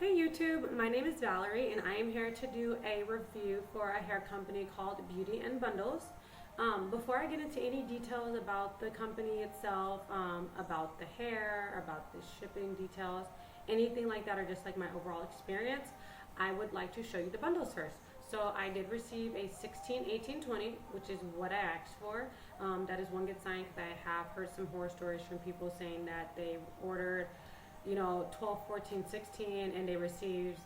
Hey YouTube, my name is Valerie and I am here to do a review for a hair company called BeautyIn Bundles. Before I get into any details about the company itself, about the hair, about the shipping details, anything like that, or just like my overall experience, I would like to show you the bundles first. So I did receive a 16, 18, 20, which is what I asked for. That is one good sign because I have heard some horror stories from people saying that they ordered 12, 14, 16, and they received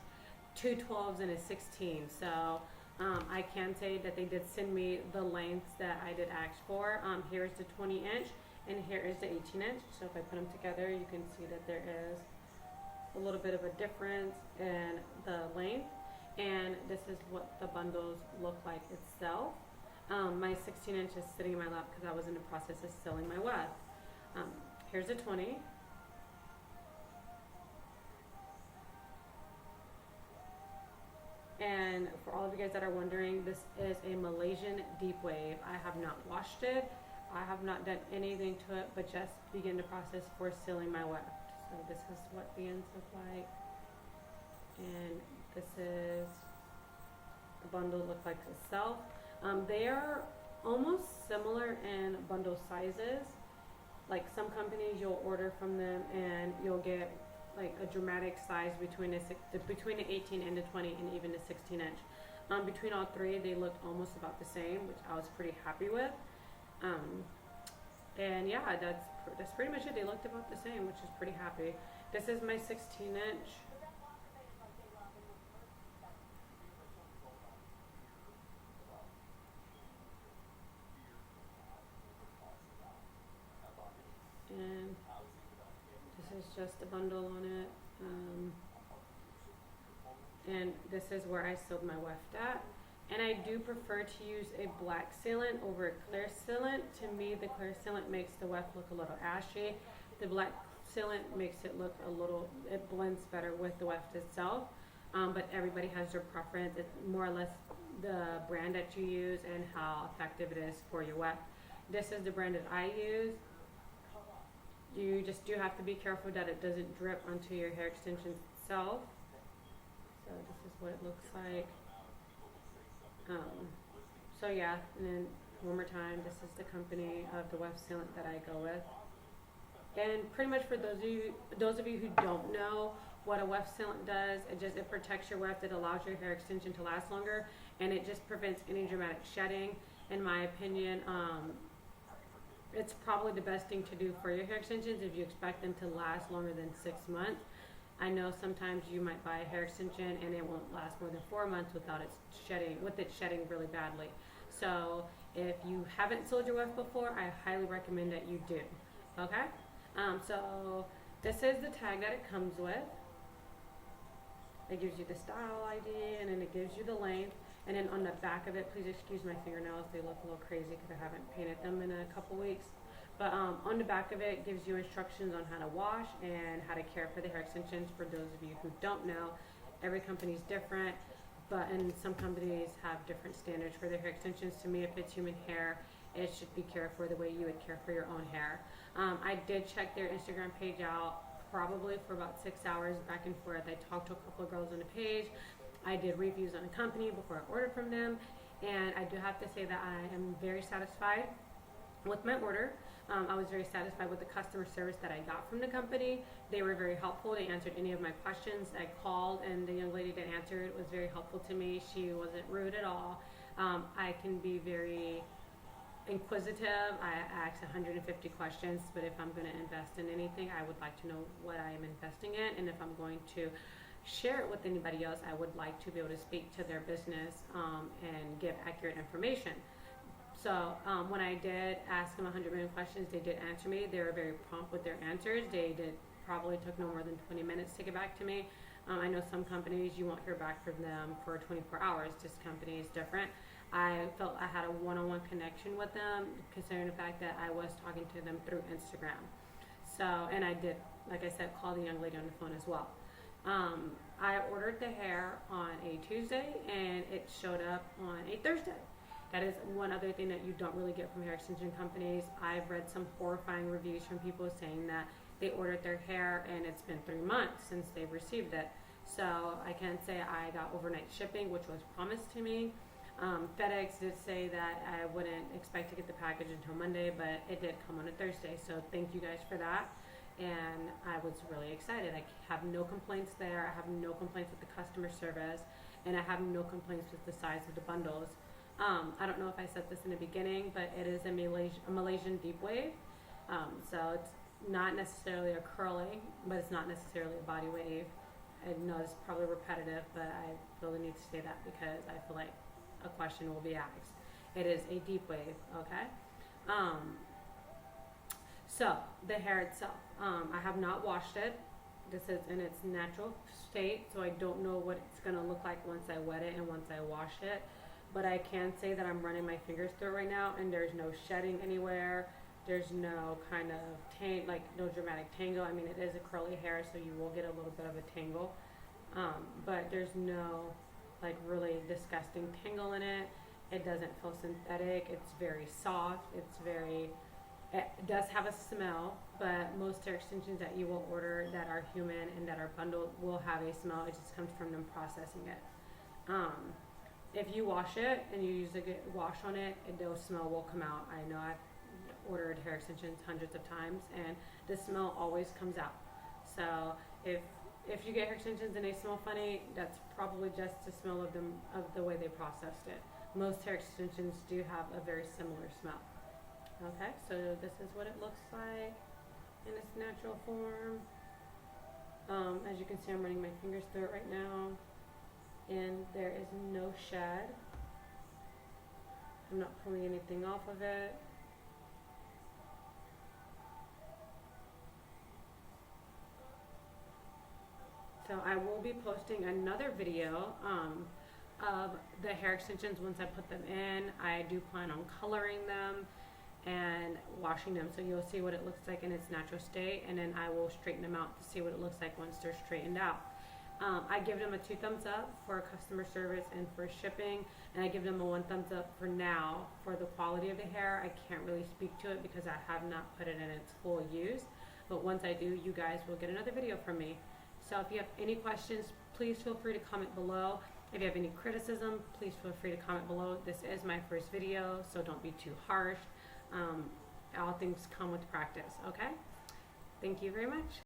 two 12s and a 16. So I can say that they did send me the lengths that I did ask for. Here's the 20 inch and here is the 18 inch. So if I put them together, you can see that there is a little bit of a difference in the length. And this is what the bundles look like itself. My 16 inch is sitting in my lap because I was in the process of selling my weft. Here's a 20. And for all of you guys that are wondering, this is a Malaysian deep wave. I have not washed it. I have not done anything to it, but just begin the process for sealing my weft. So this is what the ends look like. And this is the bundle look like itself. They are almost similar in bundle sizes. Like some companies you'll order from them and you'll get like a dramatic size between the 18 and the 20 and even the 16 inch. Between all three, they looked almost about the same, which I was pretty happy with. And yeah, that's pretty much it. They looked about the same, which is pretty happy. This is my 16 inch. And this is just a bundle on it. And this is where I sealed my weft at. And I do prefer to use a black sealant over a clear sealant. To me, the clear sealant makes the weft look a little ashy. The black sealant makes it look it blends better with the weft itself. But everybody has their preference. It's more or less the brand that you use and how effective it is for your weft. This is the brand that I use. You just do have to be careful that it doesn't drip onto your hair extensions itself. So this is what it looks like. So yeah, and then one more time, this is the company of the weft sealant that I go with. And pretty much for those of you who don't know what a weft sealant does, it protects your weft. It allows your hair extension to last longer, and it just prevents any dramatic shedding. In my opinion, it's probably the best thing to do for your hair extensions if you expect them to last longer than 6 months. I know sometimes you might buy a hair extension and it won't last more than 4 months without it shedding really badly. So if you haven't sold your weft before, I highly recommend that you do. Okay? So this is the tag that it comes with. It gives you the style ID and then it gives you the length. And then on the back of it, please excuse my fingernails, they look a little crazy because I haven't painted them in a couple weeks. But on the back of it gives you instructions on how to wash and how to care for the hair extensions. For those of you who don't know, every company is different, and some companies have different standards for their hair extensions. To me, if it's human hair, it should be cared for the way you would care for your own hair. I did check their Instagram page out probably for about 6 hours back and forth. I talked to a couple of girls on the page. I did reviews on the company before I ordered from them, and I do have to say that I am very satisfied with my order. I was very satisfied with the customer service that I got from the company. They were very helpful. They answered any of my questions. I called and the young lady that answered was very helpful to me. She wasn't rude at all. I can be very inquisitive. I ask 150 questions, but if I'm going to invest in anything, I would like to know what I am investing in, and if I'm going to share it with anybody else, I would like to be able to speak to their business and give accurate information. So when I did ask them 100 million questions, they did answer me. They were very prompt with their answers. Probably took no more than 20 minutes to get back to me. I know some companies you won't hear back from them for 24 hours. This company is different. I felt I had a one-on-one connection with them, considering the fact that I was talking to them through Instagram. So, and I did, like I said, call the young lady on the phone as well. I ordered the hair on a Tuesday and it showed up on a Thursday. That is one other thing that you don't really get from hair extension companies. I've read some horrifying reviews from people saying that they ordered their hair and it's been 3 months since they've received it. So I can say I got overnight shipping, which was promised to me. FedEx did say that I wouldn't expect to get the package until Monday, but it did come on a Thursday. So thank you guys for that. And I was really excited. I have no complaints there. I have no complaints with the customer service, and I have no complaints with the size of the bundles. I don't know if I said this in the beginning, but it is a Malaysian deep wave. So it's not necessarily a curly, but it's not necessarily a body wave. I know it's probably repetitive, but I really need to say that because I feel like a question will be asked. It is a deep wave, okay? So the hair itself, I have not washed it. This is in its natural state, so I don't know what it's gonna look like once I wet it and once I wash it. But I can say that I'm running my fingers through it right now, and there's no shedding anywhere. There's no kind of no dramatic tangle. I mean, it is a curly hair, so you will get a little bit of a tangle. But there's no like really disgusting tangle in it. It doesn't feel synthetic. It's very soft. It does have a smell, but most hair extensions that you will order that are human and that are bundled will have a smell. It just comes from them processing it. If you wash it and you use a good wash on it, the smell will come out. I know I've ordered hair extensions hundreds of times, and the smell always comes out. So if you get hair extensions and they smell funny, that's probably just the smell of the way they processed it. Most hair extensions do have a very similar smell. Okay, so this is what it looks like in its natural form. As you can see, I'm running my fingers through it right now, and there is no shed. I'm not pulling anything off of it. So I will be posting another video of the hair extensions once I put them in. I do plan on coloring them and washing them, so you'll see what it looks like in its natural state, and then I will straighten them out to see what it looks like once they're straightened out. I give them a 2 thumbs up for customer service and for shipping, and I give them a 1 thumbs up for now for the quality of the hair. I can't really speak to it because I have not put it in its full use, but once I do, you guys will get another video from me. So if you have any questions, please feel free to comment below. If you have any criticism, please feel free to comment below. This is my first video, so don't be too harsh. All things come with practice, okay? Thank you very much.